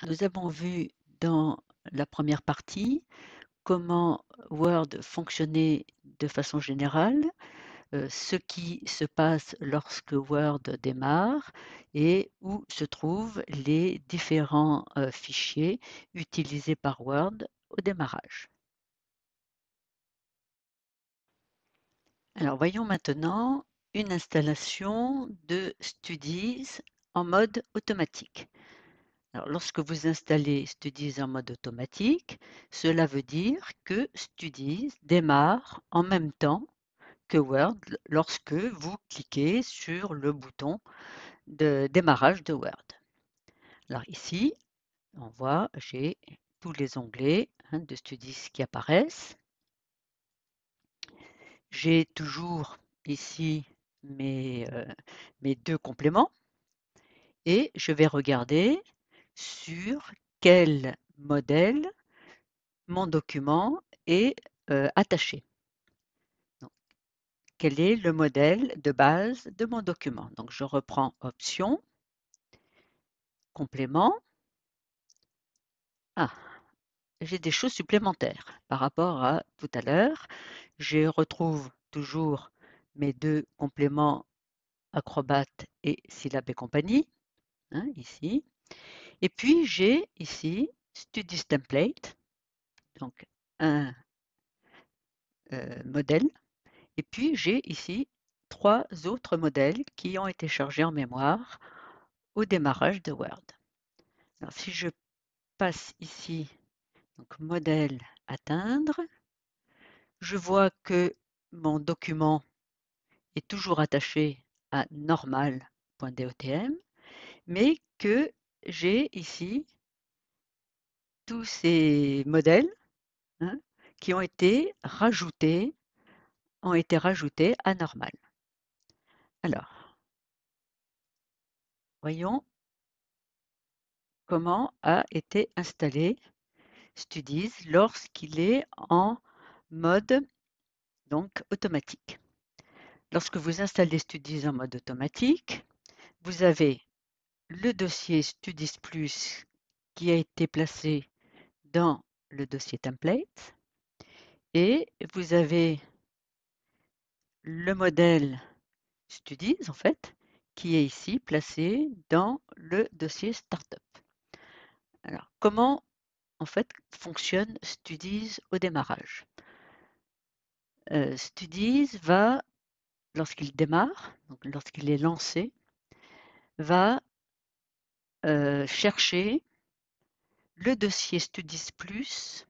Nous avons vu dans la première partie comment Word fonctionnait de façon générale, ce qui se passe lorsque Word démarre et où se trouvent les différents fichiers utilisés par Word au démarrage. Alors voyons maintenant une installation de Studies en mode automatique. Alors, lorsque vous installez Studies en mode automatique, cela veut dire que Studies démarre en même temps que Word lorsque vous cliquez sur le bouton de démarrage de Word. Alors ici, on voit, j'ai tous les onglets de Studies qui apparaissent. J'ai toujours ici mes deux compléments et je vais regarder sur quel modèle mon document est attaché. Donc, quel est le modèle de base de mon document? Donc, je reprends Options, Complément. Ah, j'ai des choses supplémentaires par rapport à tout à l'heure. Je retrouve toujours mes deux compléments Acrobat et Syllab et compagnie, ici. Et puis, j'ai ici Studies Template, donc un modèle. Et puis, j'ai ici trois autres modèles qui ont été chargés en mémoire au démarrage de Word. Alors, si je passe ici, donc modèle atteindre, je vois que mon document est toujours attaché à normal.dotm, mais que j'ai ici tous ces modèles hein, qui ont été rajoutés à normal. Alors, voyons comment a été installé Studies lorsqu'il est en mode donc automatique. Lorsque vous installez Studies en mode automatique, vous avez le dossier Studies Plus qui a été placé dans le dossier Template et vous avez le modèle Studies en fait qui est ici placé dans le dossier Startup. Alors, comment en fait fonctionne Studies au démarrage? Studies va, lorsqu'il démarre, donc lorsqu'il est lancé, va chercher le dossier Studies Plus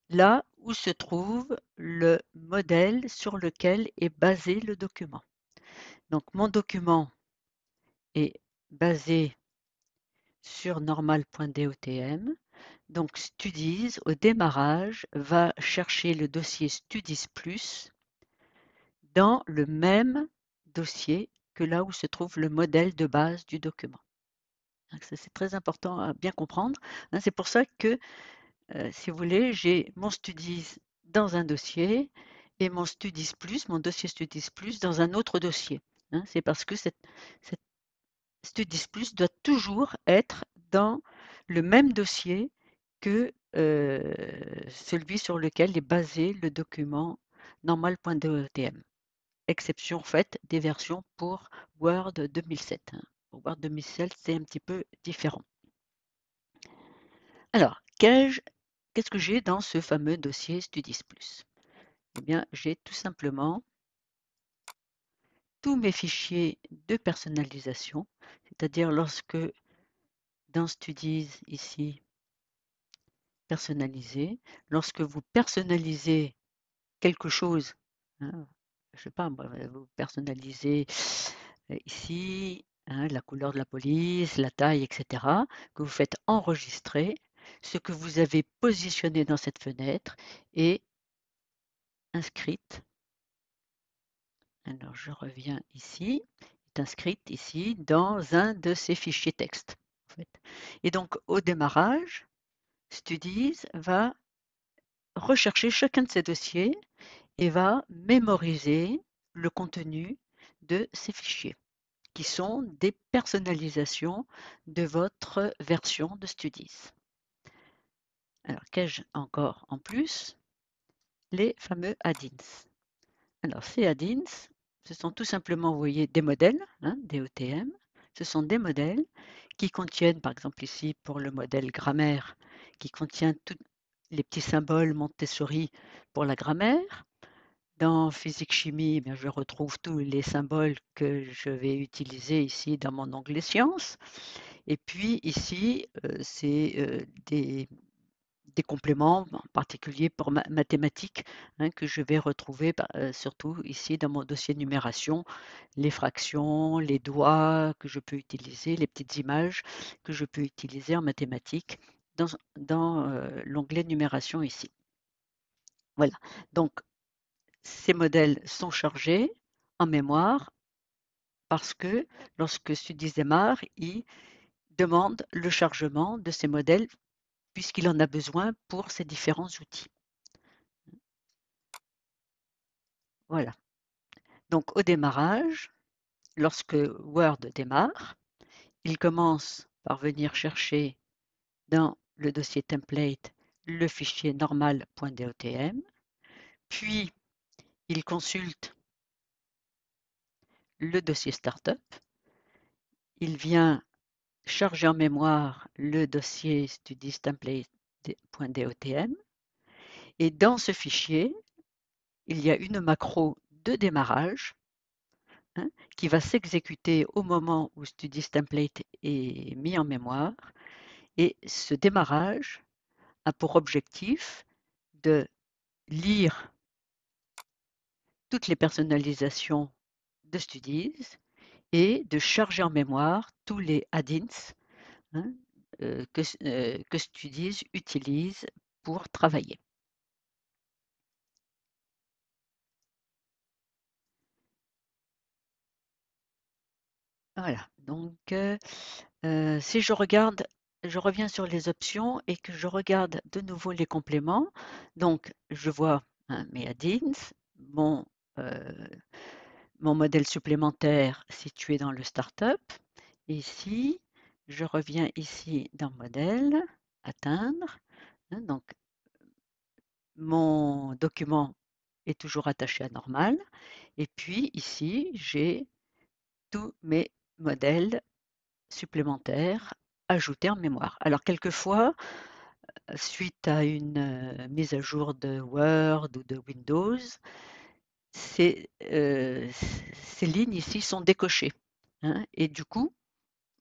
là où se trouve le modèle sur lequel est basé le document. Donc mon document est basé sur normal.dotm. Donc Studies au démarrage va chercher le dossier Studies Plus dans le même dossier que là où se trouve le modèle de base du document. C'est très important à bien comprendre. C'est pour ça que, si vous voulez, j'ai mon Studies dans un dossier et mon Studies Plus, mon dossier Studies Plus dans un autre dossier. C'est parce que cette Studies Plus doit toujours être dans le même dossier que celui sur lequel est basé le document normal.dotm. Exception faite des versions pour Word 2007. Pour Word 2007, c'est un petit peu différent. Alors, qu'est-ce que j'ai dans ce fameux dossier Studies Plus? Eh bien, j'ai tout simplement tous mes fichiers de personnalisation, c'est-à-dire lorsque dans Studies, ici, personnaliser, lorsque vous personnalisez quelque chose, hein, je ne sais pas, vous personnalisez ici la couleur de la police, la taille, etc., que vous faites enregistrer, ce que vous avez positionné dans cette fenêtre est inscrite. Alors je reviens ici, est inscrite ici dans un de ces fichiers texte. En fait. Et donc au démarrage, Studies va rechercher chacun de ces dossiers et va mémoriser le contenu de ces fichiers. qui sont des personnalisations de votre version de Studies. Alors, qu'ai-je encore en plus? Les fameux add-ins. Alors, ces add-ins, ce sont tout simplement, vous voyez, des modèles, hein, des OTM. Ce sont des modèles qui contiennent, par exemple ici, pour le modèle grammaire, qui contient tous les petits symboles Montessori pour la grammaire. Dans physique-chimie, eh bien, je retrouve tous les symboles que je vais utiliser ici dans mon onglet sciences. Et puis ici, c'est des compléments, en particulier pour mathématiques, hein, que je vais retrouver surtout ici dans mon dossier numération, les fractions, les doigts que je peux utiliser, les petites images que je peux utiliser en mathématiques dans l'onglet numération ici. Voilà, donc ces modèles sont chargés en mémoire parce que lorsque Studies démarre, il demande le chargement de ces modèles puisqu'il en a besoin pour ces différents outils. Voilà. Donc au démarrage, lorsque Word démarre, il commence par venir chercher dans le dossier template le fichier normal.dotm, puis il consulte le dossier startup, il vient charger en mémoire le dossier studies template.dotm et dans ce fichier, il y a une macro de démarrage, hein, qui va s'exécuter au moment où Studies Template est mis en mémoire. Et ce démarrage a pour objectif de lire toutes les personnalisations de Studies et de charger en mémoire tous les add-ins, hein, que Studies utilise pour travailler. Voilà, donc si je regarde, je reviens sur les options et que je regarde de nouveau les compléments, donc je vois, hein, mes add-ins, mon, euh, mon modèle supplémentaire situé dans le startup. Ici, je reviens ici dans modèle, atteindre, hein, donc mon document est toujours attaché à normal. Et puis ici, j'ai tous mes modèles supplémentaires ajoutés en mémoire. Alors quelquefois, suite à une mise à jour de Word ou de Windows, ces lignes ici sont décochées, hein, et du coup,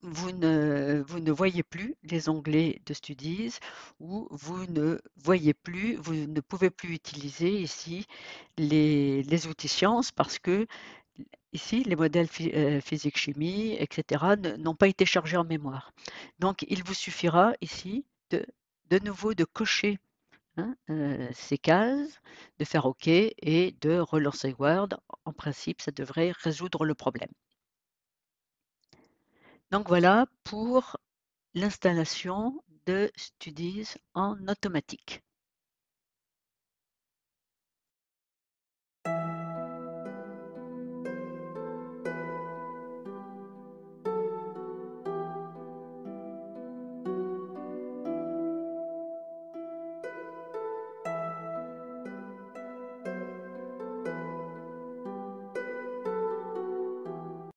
vous ne voyez plus les onglets de Studies ou vous ne pouvez plus utiliser ici les outils sciences parce que ici, les modèles physique-chimie, etc., n'ont pas été chargés en mémoire. Donc, il vous suffira ici de nouveau de cocher, hein, ces cases, de faire OK et de relancer Word. En principe, ça devrait résoudre le problème. Donc voilà pour l'installation de Studies en automatique.